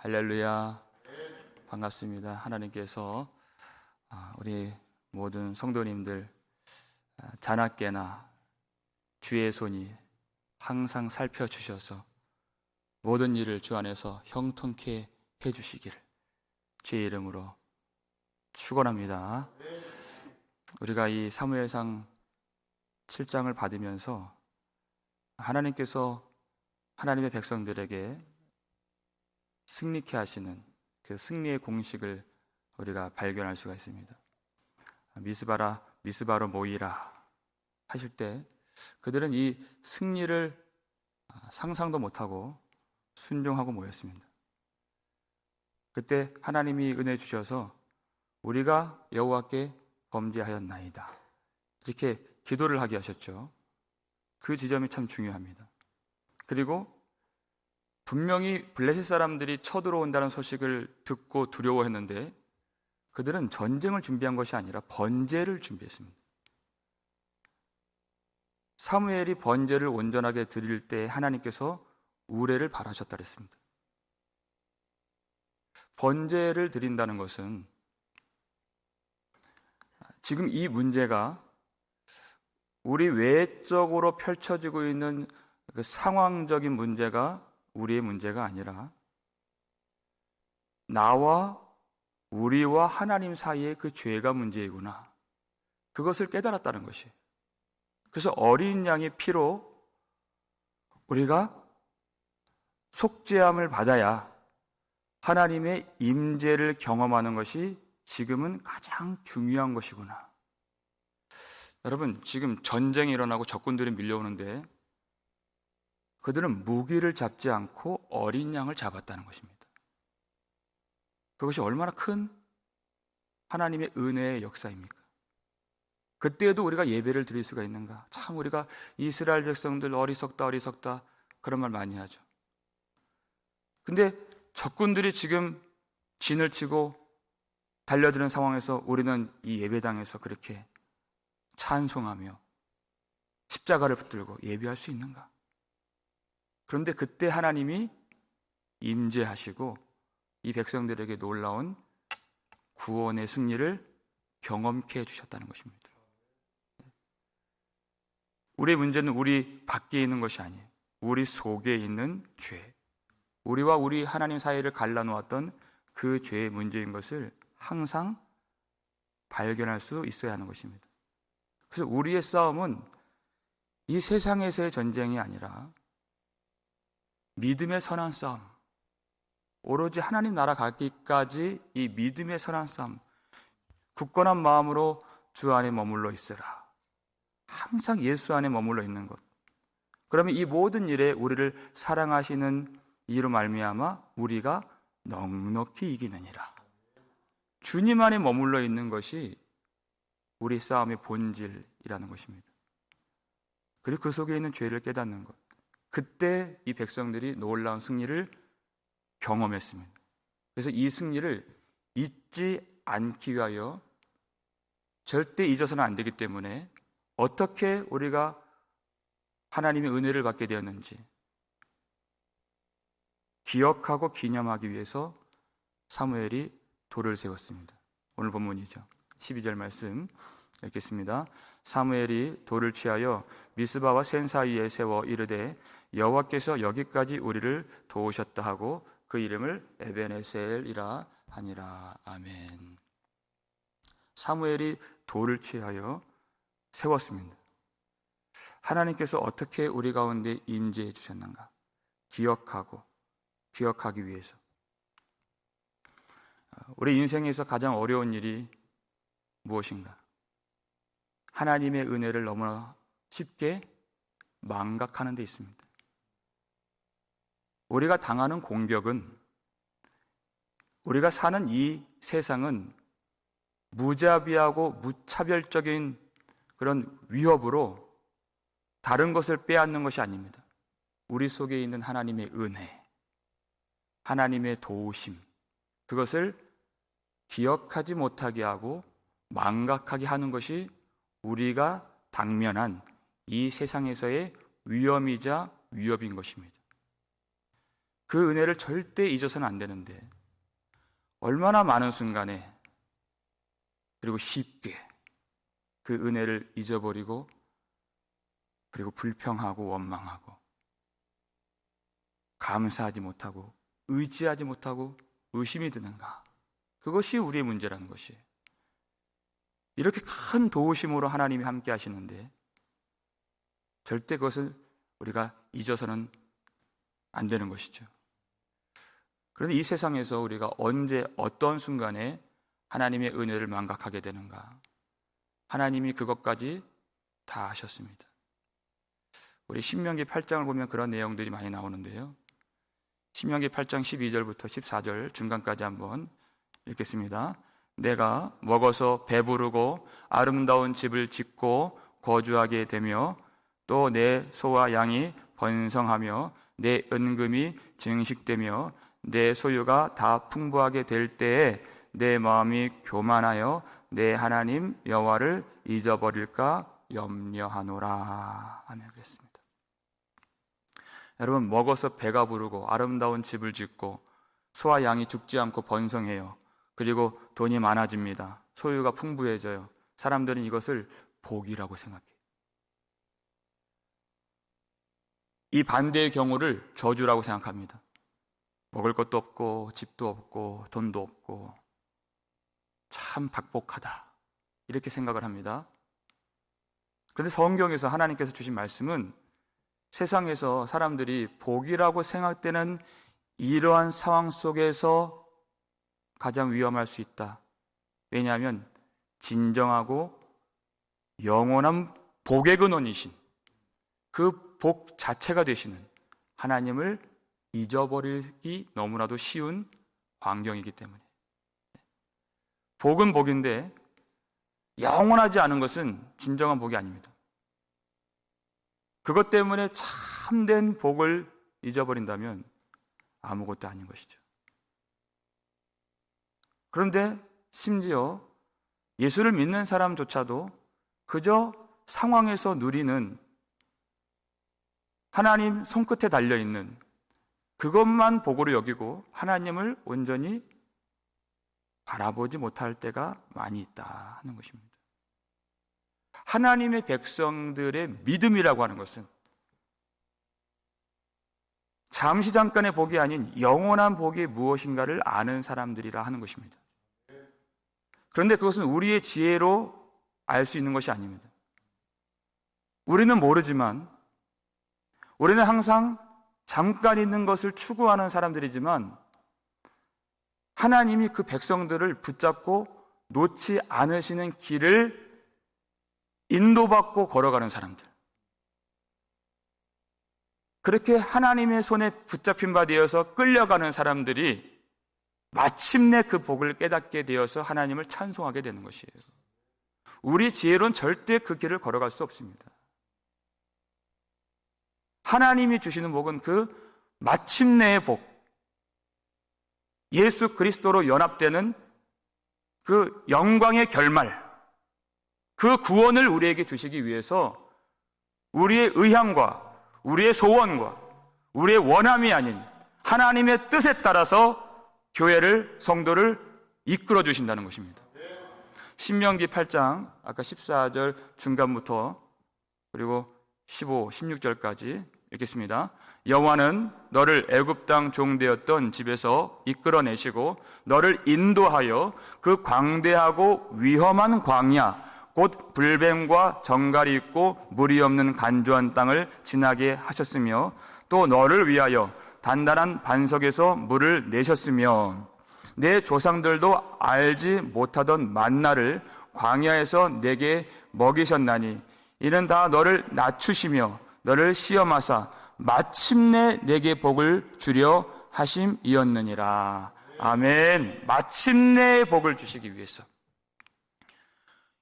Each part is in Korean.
할렐루야. 반갑습니다. 하나님께서 우리 모든 성도님들 자나깨나 주의 손이 항상 살펴주셔서 모든 일을 주 안에서 형통케 해주시기를 주의 이름으로 축원합니다. 우리가 이 사무엘상 7장을 받으면서 하나님께서 하나님의 백성들에게 승리케 하시는 그 승리의 공식을 우리가 발견할 수가 있습니다. 미스바로 모이라 하실 때 그들은 이 승리를 상상도 못하고 순종하고 모였습니다. 그때 하나님이 은혜 주셔서 우리가 여호와께 범죄하였나이다 이렇게 기도를 하게 하셨죠. 그 지점이 참 중요합니다. 그리고 분명히 블레셋 사람들이 쳐들어온다는 소식을 듣고 두려워했는데 그들은 전쟁을 준비한 것이 아니라 번제를 준비했습니다. 사무엘이 번제를 온전하게 드릴 때 하나님께서 우레를 바라셨다 그랬습니다. 번제를 드린다는 것은 지금 이 문제가 우리 외적으로 펼쳐지고 있는 그 상황적인 문제가 우리의 문제가 아니라 나와 우리와 하나님 사이의 그 죄가 문제이구나. 그것을 깨달았다는 것이에요. 그래서 어린 양의 피로 우리가 속죄함을 받아야 하나님의 임재를 경험하는 것이 지금은 가장 중요한 것이구나. 여러분, 지금 전쟁이 일어나고 적군들이 밀려오는데 그들은 무기를 잡지 않고 어린 양을 잡았다는 것입니다. 그것이 얼마나 큰 하나님의 은혜의 역사입니까? 그때에도 우리가 예배를 드릴 수가 있는가? 참 우리가 이스라엘 백성들 어리석다 그런 말 많이 하죠. 근데 적군들이 지금 진을 치고 달려드는 상황에서 우리는 이 예배당에서 그렇게 찬송하며 십자가를 붙들고 예배할 수 있는가? 그런데 그때 하나님이 임재하시고 이 백성들에게 놀라운 구원의 승리를 경험케 해주셨다는 것입니다. 우리의 문제는 우리 밖에 있는 것이 아니에요. 우리 속에 있는 죄, 우리와 우리 하나님 사이를 갈라놓았던 그 죄의 문제인 것을 항상 발견할 수 있어야 하는 것입니다. 그래서 우리의 싸움은 이 세상에서의 전쟁이 아니라 믿음의 선한 싸움, 오로지 하나님 나라 가기까지 이 믿음의 선한 싸움, 굳건한 마음으로 주 안에 머물러 있으라. 항상 예수 안에 머물러 있는 것. 그러면 이 모든 일에 우리를 사랑하시는 이로 말미암아 우리가 넉넉히 이기느니라. 주님 안에 머물러 있는 것이 우리 싸움의 본질이라는 것입니다. 그리고 그 속에 있는 죄를 깨닫는 것. 그때 이 백성들이 놀라운 승리를 경험했습니다. 그래서 이 승리를 잊지 않기 위하여 절대 잊어서는 안 되기 때문에 어떻게 우리가 하나님의 은혜를 받게 되었는지 기억하고 기념하기 위해서 사무엘이 돌을 세웠습니다. 오늘 본문이죠. 12절 말씀 읽겠습니다. 사무엘이 돌을 취하여 미스바와 센 사이에 세워 이르되 여호와께서 여기까지 우리를 도우셨다 하고 그 이름을 에벤에셀이라 하니라. 아멘. 사무엘이 돌을 취하여 세웠습니다. 하나님께서 어떻게 우리 가운데 임재해 주셨는가 기억하기 위해서. 우리 인생에서 가장 어려운 일이 무엇인가? 하나님의 은혜를 너무나 쉽게 망각하는 데 있습니다. 우리가 당하는 공격은, 우리가 사는 이 세상은 무자비하고 무차별적인 그런 위협으로 다른 것을 빼앗는 것이 아닙니다. 우리 속에 있는 하나님의 은혜, 하나님의 도우심, 그것을 기억하지 못하게 하고 망각하게 하는 것이 우리가 당면한 이 세상에서의 위험이자 위협인 것입니다. 그 은혜를 절대 잊어서는 안 되는데 얼마나 많은 순간에 그리고 쉽게 그 은혜를 잊어버리고 그리고 불평하고 원망하고 감사하지 못하고 의지하지 못하고 의심이 드는가? 그것이 우리의 문제라는 것이에요. 이렇게 큰 도우심으로 하나님이 함께 하시는데 절대 그것을 우리가 잊어서는 안 되는 것이죠. 그런데 이 세상에서 우리가 언제 어떤 순간에 하나님의 은혜를 망각하게 되는가? 하나님이 그것까지 다 하셨습니다. 우리 신명기 8장을 보면 그런 내용들이 많이 나오는데요. 신명기 8장 12절부터 14절 중간까지 한번 읽겠습니다. 내가 먹어서 배부르고 아름다운 집을 짓고 거주하게 되며 또 내 소와 양이 번성하며 내 은금이 증식되며 내 소유가 다 풍부하게 될 때에 내 마음이 교만하여 내 하나님 여호와를 잊어버릴까 염려하노라. 아멘. 그랬습니다. 여러분, 먹어서 배가 부르고 아름다운 집을 짓고 소와 양이 죽지 않고 번성해요. 그리고 돈이 많아집니다. 소유가 풍부해져요. 사람들은 이것을 복이라고 생각해요. 이 반대의 경우를 저주라고 생각합니다. 먹을 것도 없고 집도 없고 돈도 없고 참 박복하다, 이렇게 생각을 합니다. 그런데 성경에서 하나님께서 주신 말씀은 세상에서 사람들이 복이라고 생각되는 이러한 상황 속에서 가장 위험할 수 있다. 왜냐하면 진정하고 영원한 복의 근원이신 그 복 자체가 되시는 하나님을 잊어버리기 너무나도 쉬운 환경이기 때문에, 복은 복인데 영원하지 않은 것은 진정한 복이 아닙니다. 그것 때문에 참된 복을 잊어버린다면 아무것도 아닌 것이죠. 그런데 심지어 예수를 믿는 사람조차도 그저 상황에서 누리는 하나님 손끝에 달려있는 그것만 복으로 여기고 하나님을 온전히 바라보지 못할 때가 많이 있다 하는 것입니다. 하나님의 백성들의 믿음이라고 하는 것은 잠시 잠깐의 복이 아닌 영원한 복이 무엇인가를 아는 사람들이라 하는 것입니다. 그런데 그것은 우리의 지혜로 알 수 있는 것이 아닙니다. 우리는 모르지만, 우리는 항상 잠깐 있는 것을 추구하는 사람들이지만 하나님이 그 백성들을 붙잡고 놓지 않으시는 길을 인도받고 걸어가는 사람들, 그렇게 하나님의 손에 붙잡힌 바 되어서 끌려가는 사람들이 마침내 그 복을 깨닫게 되어서 하나님을 찬송하게 되는 것이에요. 우리 지혜로는 절대 그 길을 걸어갈 수 없습니다. 하나님이 주시는 복은 그 마침내의 복, 예수 그리스도로 연합되는 그 영광의 결말, 그 구원을 우리에게 주시기 위해서 우리의 의향과 우리의 소원과 우리의 원함이 아닌 하나님의 뜻에 따라서 교회를, 성도를 이끌어 주신다는 것입니다. 신명기 8장 아까 14절 중간부터 그리고 15, 16절까지 읽겠습니다. 여호와는 너를 애굽 땅 종되었던 집에서 이끌어내시고 너를 인도하여 그 광대하고 위험한 광야, 곧 불뱀과 정갈이 있고 물이 없는 간조한 땅을 지나게 하셨으며 또 너를 위하여 단단한 반석에서 물을 내셨으며 내 조상들도 알지 못하던 만나를 광야에서 내게 먹이셨나니 이는 다 너를 낮추시며 너를 시험하사 마침내 내게 복을 주려 하심이었느니라. 아멘. 마침내 복을 주시기 위해서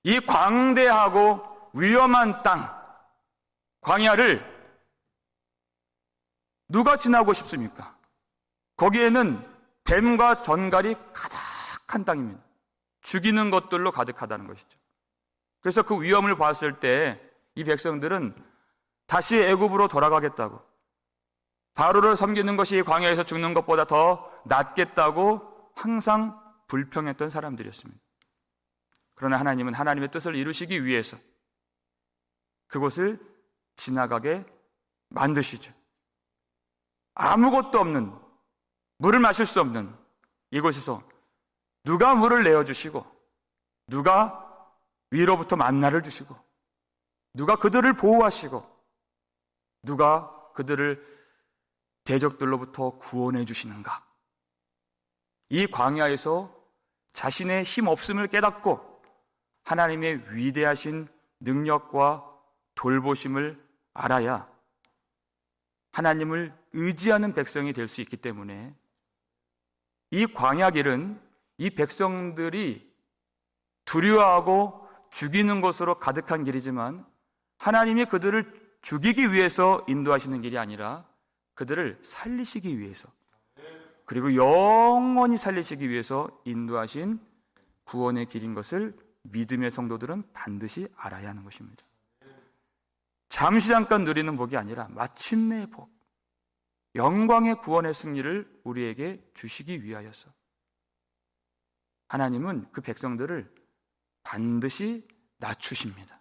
이 광대하고 위험한 땅, 광야를 누가 지나고 싶습니까? 거기에는 뱀과 전갈이 가득한 땅입니다. 죽이는 것들로 가득하다는 것이죠. 그래서 그 위험을 봤을 때 이 백성들은 다시 애굽으로 돌아가겠다고, 바로를 섬기는 것이 광야에서 죽는 것보다 더 낫겠다고 항상 불평했던 사람들이었습니다. 그러나 하나님은 하나님의 뜻을 이루시기 위해서 그곳을 지나가게 만드시죠. 아무것도 없는, 물을 마실 수 없는 이곳에서 누가 물을 내어주시고, 누가 위로부터 만나를 주시고, 누가 그들을 보호하시고, 누가 그들을 대적들로부터 구원해 주시는가? 이 광야에서 자신의 힘 없음을 깨닫고 하나님의 위대하신 능력과 돌보심을 알아야 하나님을 의지하는 백성이 될 수 있기 때문에 이 광야길은 이 백성들이 두려워하고 죽이는 것으로 가득한 길이지만 하나님이 그들을 죽이기 위해서 인도하시는 길이 아니라 그들을 살리시기 위해서, 그리고 영원히 살리시기 위해서 인도하신 구원의 길인 것을 믿음의 성도들은 반드시 알아야 하는 것입니다. 잠시 잠깐 누리는 복이 아니라 마침내의 복, 영광의 구원의 승리를 우리에게 주시기 위하여서 하나님은 그 백성들을 반드시 낮추십니다.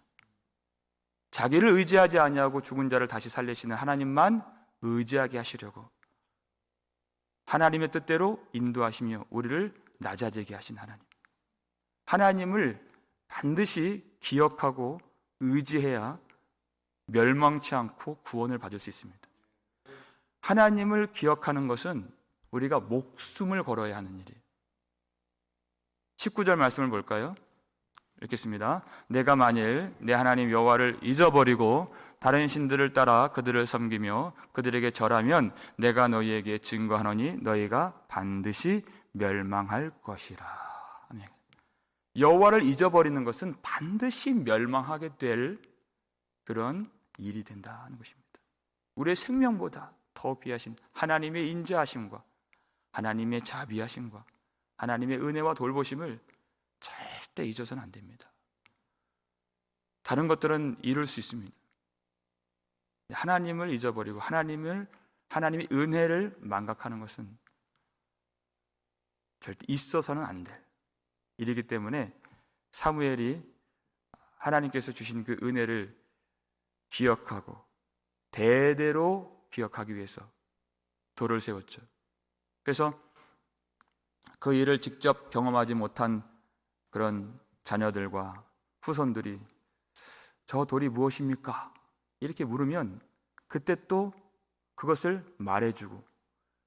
자기를 의지하지 아니하고 죽은 자를 다시 살리시는 하나님만 의지하게 하시려고 하나님의 뜻대로 인도하시며 우리를 낮아지게 하신 하나님, 하나님을 반드시 기억하고 의지해야 멸망치 않고 구원을 받을 수 있습니다. 하나님을 기억하는 것은 우리가 목숨을 걸어야 하는 일이에요. 19절 말씀을 볼까요? 읽겠습니다. 내가 만일 내 하나님 여호와를 잊어버리고 다른 신들을 따라 그들을 섬기며 그들에게 절하면 내가 너희에게 증거하노니 너희가 반드시 멸망할 것이라. 아멘. 여호와를 잊어버리는 것은 반드시 멸망하게 될 그런 일이 된다는 것입니다. 우리의 생명보다 더 귀하신 하나님의 인자하심과 하나님의 자비하심과 하나님의 은혜와 돌보심을 절대 잊어서는 안 됩니다. 다른 것들은 이룰 수 있습니다. 하나님을 잊어버리고 하나님의 은혜를 망각하는 것은 절대 있어서는 안 될 일이기 때문에 사무엘이 하나님께서 주신 그 은혜를 기억하고 대대로 기억하기 위해서 돌을 세웠죠. 그래서 그 일을 직접 경험하지 못한 그런 자녀들과 후손들이 저 돌이 무엇입니까? 이렇게 물으면 그때 또 그것을 말해주고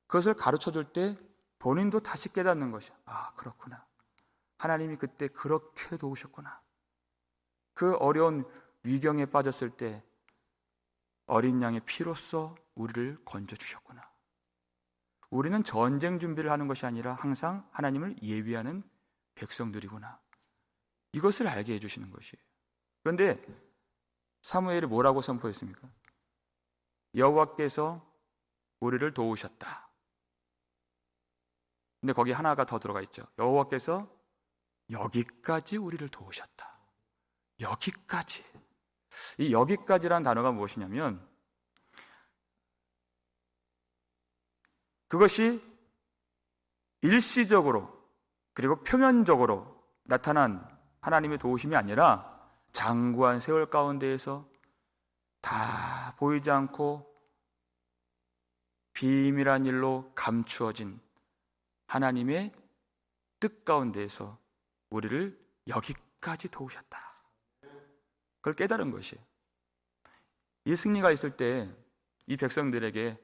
그것을 가르쳐줄 때 본인도 다시 깨닫는 것이야. 아, 그렇구나. 하나님이 그때 그렇게 도우셨구나. 그 어려운 위경에 빠졌을 때 어린 양의 피로써 우리를 건져주셨구나. 우리는 전쟁 준비를 하는 것이 아니라 항상 하나님을 예비하는 백성들이구나. 이것을 알게 해주시는 것이에요. 그런데 사무엘이 뭐라고 선포했습니까? 여호와께서 우리를 도우셨다. 근데 거기 하나가 더 들어가 있죠. 여호와께서 여기까지 우리를 도우셨다. 여기까지. 이 여기까지란 단어가 무엇이냐면 그것이 일시적으로 그리고 표면적으로 나타난 하나님의 도우심이 아니라 장구한 세월 가운데에서 다 보이지 않고 비밀한 일로 감추어진 하나님의 뜻 가운데에서 우리를 여기까지 도우셨다. 그걸 깨달은 것이에요. 이 승리가 있을 때 이 백성들에게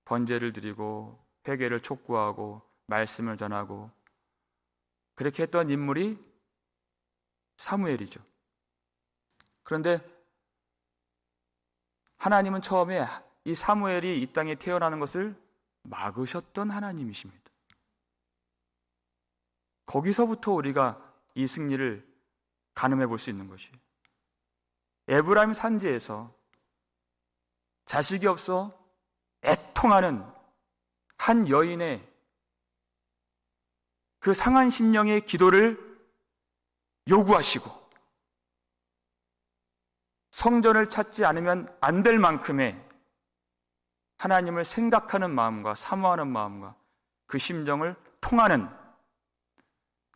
번제를 드리고 회개를 촉구하고 말씀을 전하고 그렇게 했던 인물이 사무엘이죠. 그런데 하나님은 처음에 이 사무엘이 이 땅에 태어나는 것을 막으셨던 하나님이십니다. 거기서부터 우리가 이 승리를 가늠해 볼 수 있는 것이에요. 에브라임 산지에서 자식이 없어 애통하는 한 여인의 그 상한 심령의 기도를 요구하시고 성전을 찾지 않으면 안 될 만큼의 하나님을 생각하는 마음과 사모하는 마음과 그 심정을 통하는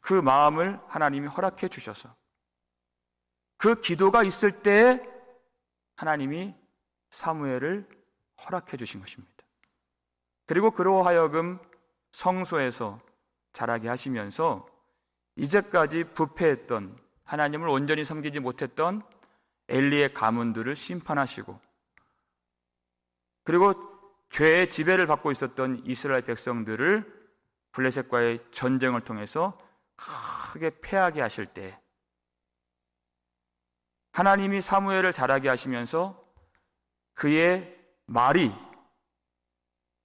그 마음을 하나님이 허락해 주셔서 그 기도가 있을 때 하나님이 사무엘을 허락해 주신 것입니다. 그리고 그로 하여금 성소에서 자라게 하시면서 이제까지 부패했던, 하나님을 온전히 섬기지 못했던 엘리의 가문들을 심판하시고, 그리고 죄의 지배를 받고 있었던 이스라엘 백성들을 블레셋과의 전쟁을 통해서 크게 패하게 하실 때 하나님이 사무엘을 자라게 하시면서 그의 말이,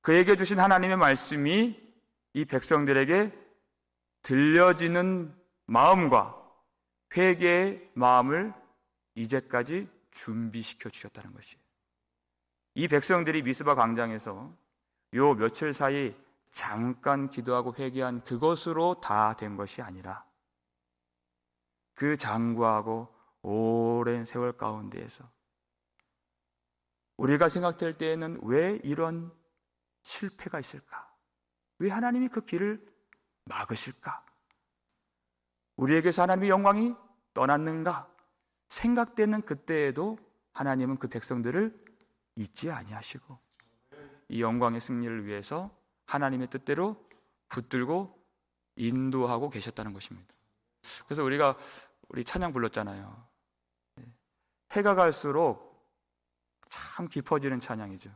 그에게 주신 하나님의 말씀이 이 백성들에게 들려지는 마음과 회개의 마음을 이제까지 준비시켜 주셨다는 것이에요. 이 백성들이 미스바 광장에서 요 며칠 사이 잠깐 기도하고 회개한 그것으로 다 된 것이 아니라 그 장구하고 오랜 세월 가운데에서 우리가 생각될 때에는 왜 이런 실패가 있을까? 왜 하나님이 그 길을 막으실까? 우리에게서 하나님의 영광이 떠났는가? 생각되는 그때에도 하나님은 그 백성들을 잊지 아니하시고 이 영광의 승리를 위해서 하나님의 뜻대로 붙들고 인도하고 계셨다는 것입니다. 그래서 우리 찬양 불렀잖아요. 해가 갈수록 참 깊어지는 찬양이죠.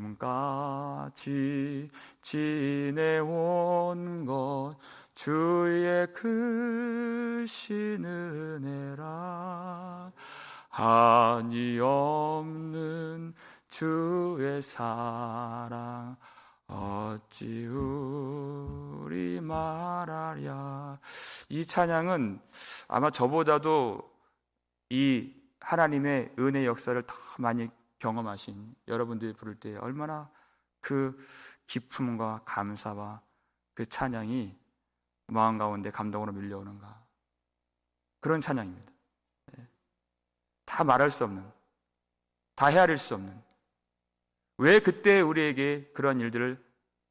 지금까지 지내온 것 주의 크신 은혜라, 한이 없는 주의 사랑 어찌 우리 말하랴. 이 찬양은 아마 저보다도 이 하나님의 은혜 역사를 더 많이 경험하신 여러분들이 부를 때 얼마나 그 기쁨과 감사와 그 찬양이 마음 가운데 감동으로 밀려오는가. 그런 찬양입니다. 다 말할 수 없는, 다 헤아릴 수 없는, 왜 그때 우리에게 그런 일들을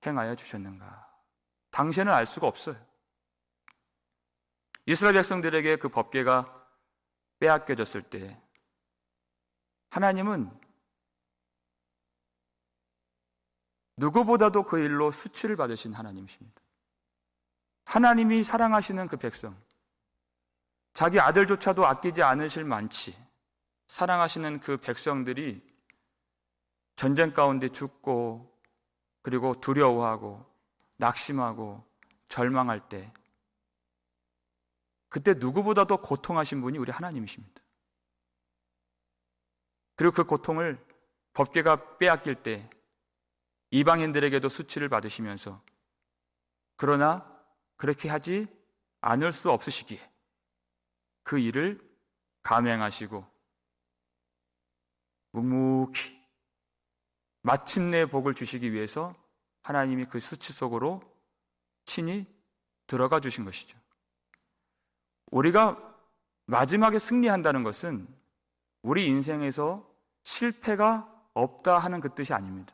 행하여 주셨는가. 당시에는 알 수가 없어요. 이스라엘 백성들에게 그 법궤가 빼앗겨졌을 때 하나님은 누구보다도 그 일로 수치를 받으신 하나님이십니다. 하나님이 사랑하시는 그 백성, 자기 아들조차도 아끼지 않으실 만치 사랑하시는 그 백성들이 전쟁 가운데 죽고 그리고 두려워하고 낙심하고 절망할 때 그때 누구보다도 고통하신 분이 우리 하나님이십니다. 그리고 그 고통을 법궤가 빼앗길 때 이방인들에게도 수치를 받으시면서 그러나 그렇게 하지 않을 수 없으시기에 그 일을 감행하시고 묵묵히 마침내 복을 주시기 위해서 하나님이 그 수치 속으로 친히 들어가 주신 것이죠. 우리가 마지막에 승리한다는 것은 우리 인생에서 실패가 없다 하는 그 뜻이 아닙니다.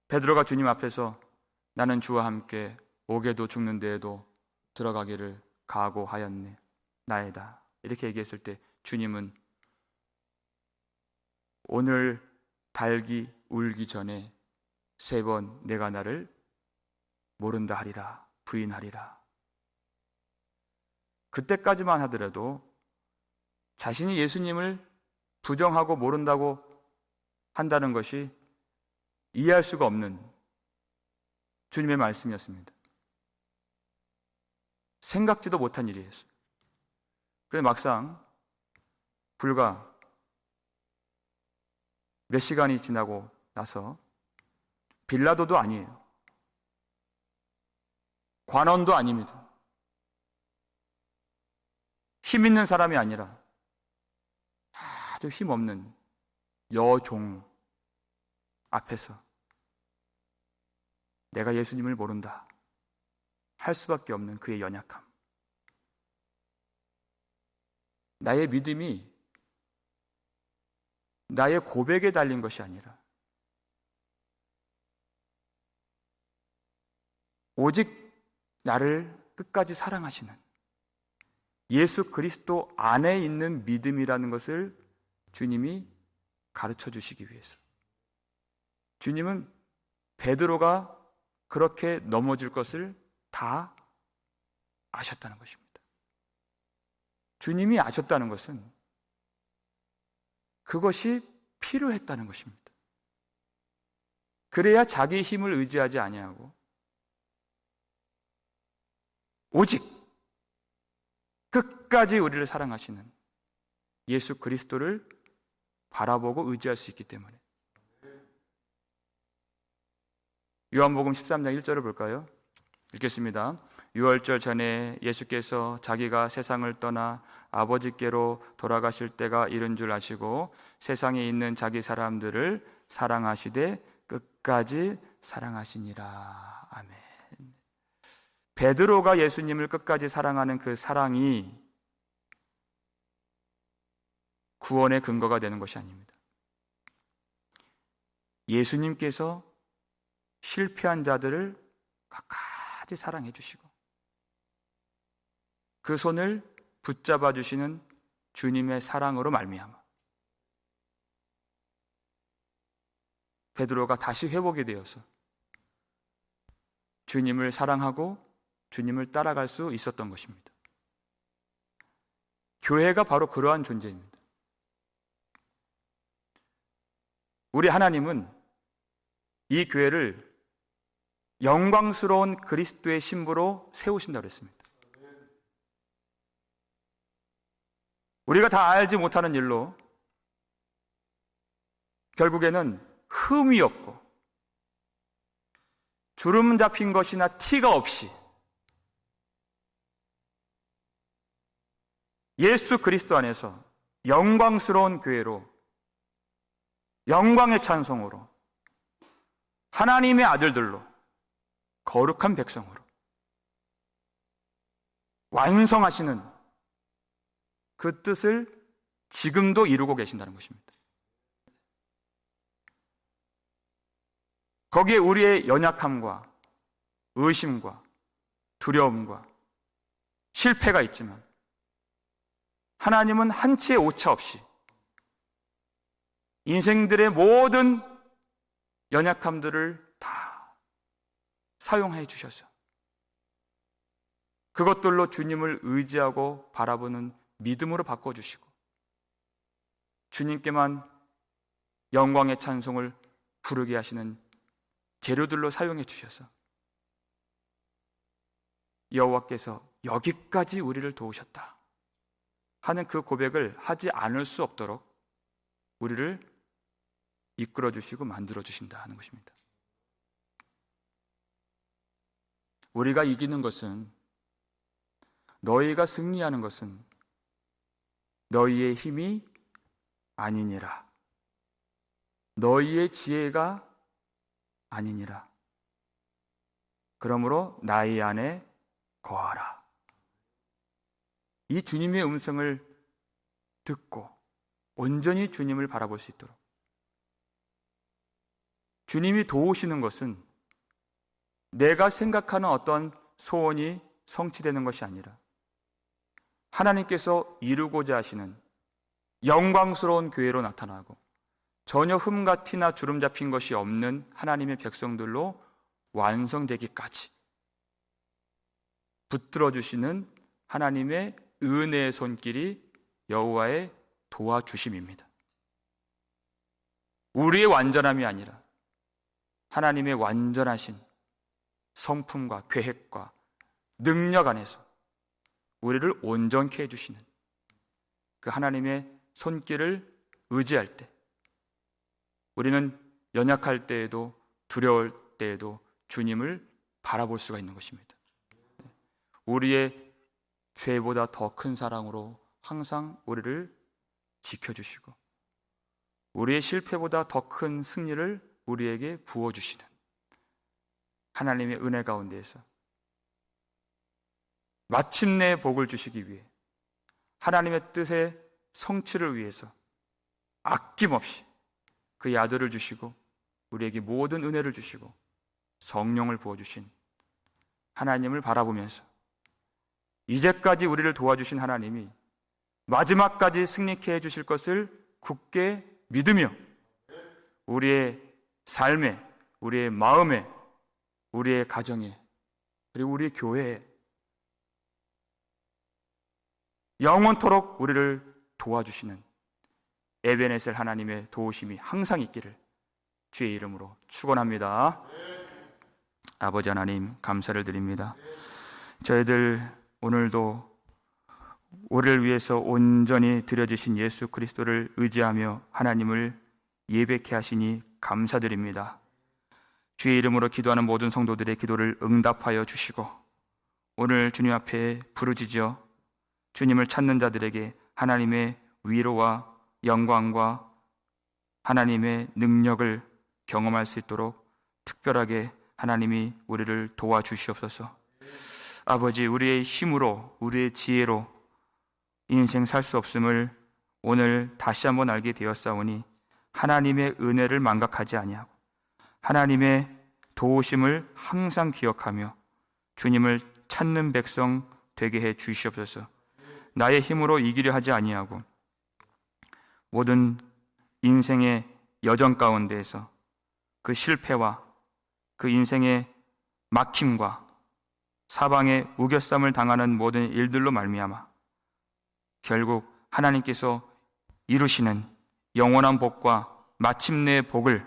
베드로가 주님 앞에서 나는 주와 함께 옥에도 죽는 데에도 들어가기를 각오하였네, 나이다, 이렇게 얘기했을 때 주님은 오늘 달기 울기 전에 3번 내가 나를 모른다 하리라, 부인하리라. 그때까지만 하더라도 자신이 예수님을 부정하고 모른다고 한다는 것이 이해할 수가 없는 주님의 말씀이었습니다. 생각지도 못한 일이었어요. 그런데 막상 불과 몇 시간이 지나고 나서 빌라도도 아니에요. 관원도 아닙니다. 힘 있는 사람이 아니라 아주 힘없는 여종 앞에서 내가 예수님을 모른다 할 수밖에 없는 그의 연약함. 나의 믿음이 나의 고백에 달린 것이 아니라 오직 나를 끝까지 사랑하시는 예수 그리스도 안에 있는 믿음이라는 것을 주님이 가르쳐 주시기 위해서. 주님은 베드로가 그렇게 넘어질 것을 다 아셨다는 것입니다. 주님이 아셨다는 것은 그것이 필요했다는 것입니다. 그래야 자기 힘을 의지하지 아니하고 오직 끝까지 우리를 사랑하시는 예수 그리스도를 바라보고 의지할 수 있기 때문에. 요한복음 13장 1절을 볼까요? 읽겠습니다. 유월절 전에 예수께서 자기가 세상을 떠나 아버지께로 돌아가실 때가 이른 줄 아시고 세상에 있는 자기 사람들을 사랑하시되 끝까지 사랑하시니라. 아멘. 베드로가 예수님을 끝까지 사랑하는 그 사랑이 구원의 근거가 되는 것이 아닙니다. 예수님께서 실패한 자들을 끝까지 사랑해 주시고 그 손을 붙잡아 주시는 주님의 사랑으로 말미암아 베드로가 다시 회복이 되어서 주님을 사랑하고 주님을 따라갈 수 있었던 것입니다. 교회가 바로 그러한 존재입니다. 우리 하나님은 이 교회를 영광스러운 그리스도의 신부로 세우신다고 했습니다. 우리가 다 알지 못하는 일로 결국에는 흠이 없고 주름 잡힌 것이나 티가 없이 예수 그리스도 안에서 영광스러운 교회로 영광의 찬송으로 하나님의 아들들로 거룩한 백성으로 완성하시는 그 뜻을 지금도 이루고 계신다는 것입니다. 거기에 우리의 연약함과 의심과 두려움과 실패가 있지만 하나님은 한치의 오차 없이 인생들의 모든 연약함들을 다 사용해 주셔서 그것들로 주님을 의지하고 바라보는 믿음으로 바꿔주시고 주님께만 영광의 찬송을 부르게 하시는 재료들로 사용해 주셔서 여호와께서 여기까지 우리를 도우셨다 하는 그 고백을 하지 않을 수 없도록 우리를 이끌어 주시고 만들어 주신다 하는 것입니다. 우리가 이기는 것은, 너희가 승리하는 것은 너희의 힘이 아니니라. 너희의 지혜가 아니니라. 그러므로 나의 안에 거하라. 이 주님의 음성을 듣고 온전히 주님을 바라볼 수 있도록 주님이 도우시는 것은 내가 생각하는 어떤 소원이 성취되는 것이 아니라 하나님께서 이루고자 하시는 영광스러운 교회로 나타나고 전혀 흠과 티나 주름 잡힌 것이 없는 하나님의 백성들로 완성되기까지 붙들어 주시는 하나님의 은혜의 손길이 여호와의 도와주심입니다. 우리의 완전함이 아니라 하나님의 완전하신 성품과 계획과 능력 안에서 우리를 온전케 해주시는 그 하나님의 손길을 의지할 때 우리는 연약할 때에도 두려울 때에도 주님을 바라볼 수가 있는 것입니다. 우리의 죄보다 더 큰 사랑으로 항상 우리를 지켜주시고 우리의 실패보다 더 큰 승리를 우리에게 부어주시는 하나님의 은혜 가운데에서 마침내 복을 주시기 위해 하나님의 뜻의 성취를 위해서 아낌없이 그의 아들을 주시고 우리에게 모든 은혜를 주시고 성령을 부어주신 하나님을 바라보면서 이제까지 우리를 도와주신 하나님이 마지막까지 승리케 해주실 것을 굳게 믿으며 우리의 삶에, 우리의 마음에, 우리의 가정에, 그리고 우리의 교회에 영원토록 우리를 도와주시는 에베네셀 하나님의 도우심이 항상 있기를 주의 이름으로 축원합니다. 아버지 하나님, 감사를 드립니다. 저희들 오늘도 우리를 위해서 온전히 드려주신 예수 그리스도를 의지하며 하나님을 예배케 하시니 감사드립니다. 주의 이름으로 기도하는 모든 성도들의 기도를 응답하여 주시고 오늘 주님 앞에 부르짖어 주님을 찾는 자들에게 하나님의 위로와 영광과 하나님의 능력을 경험할 수 있도록 특별하게 하나님이 우리를 도와주시옵소서. 아버지, 우리의 힘으로, 우리의 지혜로 인생 살 수 없음을 오늘 다시 한번 알게 되었사오니 하나님의 은혜를 망각하지 아니하고 하나님의 도우심을 항상 기억하며 주님을 찾는 백성 되게 해 주시옵소서. 나의 힘으로 이기려 하지 아니하고 모든 인생의 여정 가운데에서 그 실패와 그 인생의 막힘과 사방의 우겨쌈을 당하는 모든 일들로 말미암아 결국 하나님께서 이루시는 영원한 복과 마침내의 복을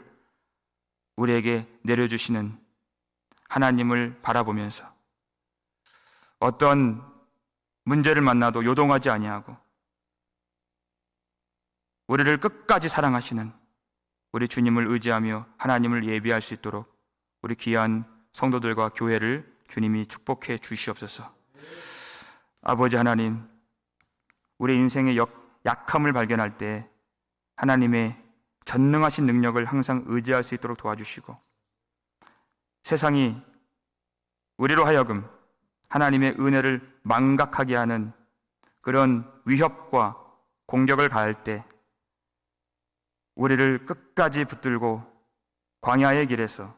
우리에게 내려주시는 하나님을 바라보면서 어떤 문제를 만나도 요동하지 아니하고 우리를 끝까지 사랑하시는 우리 주님을 의지하며 하나님을 예비할 수 있도록 우리 귀한 성도들과 교회를 주님이 축복해 주시옵소서. 아버지 하나님, 우리 인생의 약함을 발견할 때 하나님의 전능하신 능력을 항상 의지할 수 있도록 도와주시고 세상이 우리로 하여금 하나님의 은혜를 망각하게 하는 그런 위협과 공격을 가할 때 우리를 끝까지 붙들고 광야의 길에서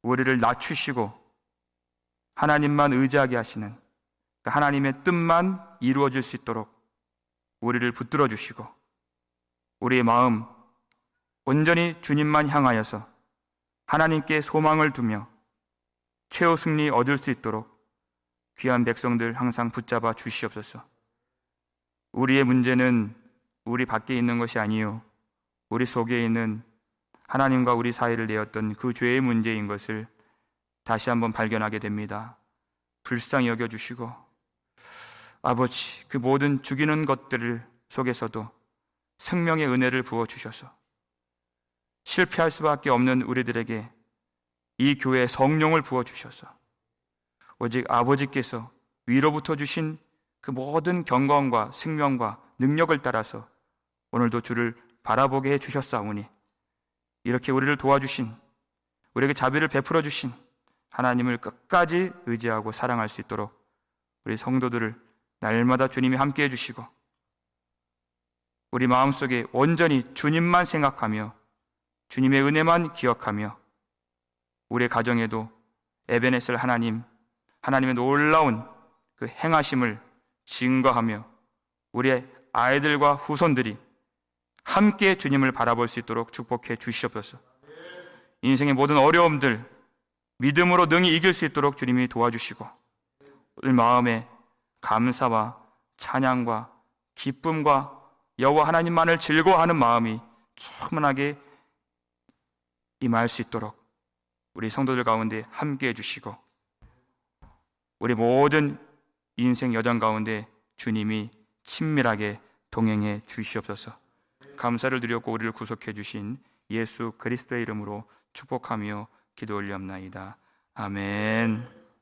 우리를 낮추시고 하나님만 의지하게 하시는 하나님의 뜻만 이루어질 수 있도록 우리를 붙들어 주시고 우리의 마음 온전히 주님만 향하여서 하나님께 소망을 두며 최후 승리 얻을 수 있도록 귀한 백성들 항상 붙잡아 주시옵소서. 우리의 문제는 우리 밖에 있는 것이 아니요 우리 속에 있는 하나님과 우리 사이를 내었던 그 죄의 문제인 것을 다시 한번 발견하게 됩니다. 불쌍히 여겨주시고 아버지, 그 모든 죽이는 것들 속에서도 생명의 은혜를 부어주셔서 실패할 수밖에 없는 우리들에게 이 교회의 성령을 부어주셔서 오직 아버지께서 위로부터 주신 그 모든 경건과 생명과 능력을 따라서 오늘도 주를 바라보게 해주셨사오니 이렇게 우리를 도와주신, 우리에게 자비를 베풀어 주신 하나님을 끝까지 의지하고 사랑할 수 있도록 우리 성도들을 날마다 주님이 함께 해주시고 우리 마음속에 온전히 주님만 생각하며 주님의 은혜만 기억하며 우리의 가정에도 에베네셀 하나님, 하나님의 놀라운 그 행하심을 증거하며 우리의 아이들과 후손들이 함께 주님을 바라볼 수 있도록 축복해 주시옵소서. 인생의 모든 어려움들 믿음으로 능히 이길 수 있도록 주님이 도와주시고 오늘 마음에 감사와 찬양과 기쁨과 여호와 하나님만을 즐거워하는 마음이 충만하게 임할 수 있도록 우리 성도들 가운데 함께 해주시고 우리 모든 인생 여정 가운데 주님이 친밀하게 동행해 주시옵소서. 감사를 드렸고 우리를 구속해 주신 예수 그리스도의 이름으로 축복하며 기도 올리옵나이다. 아멘.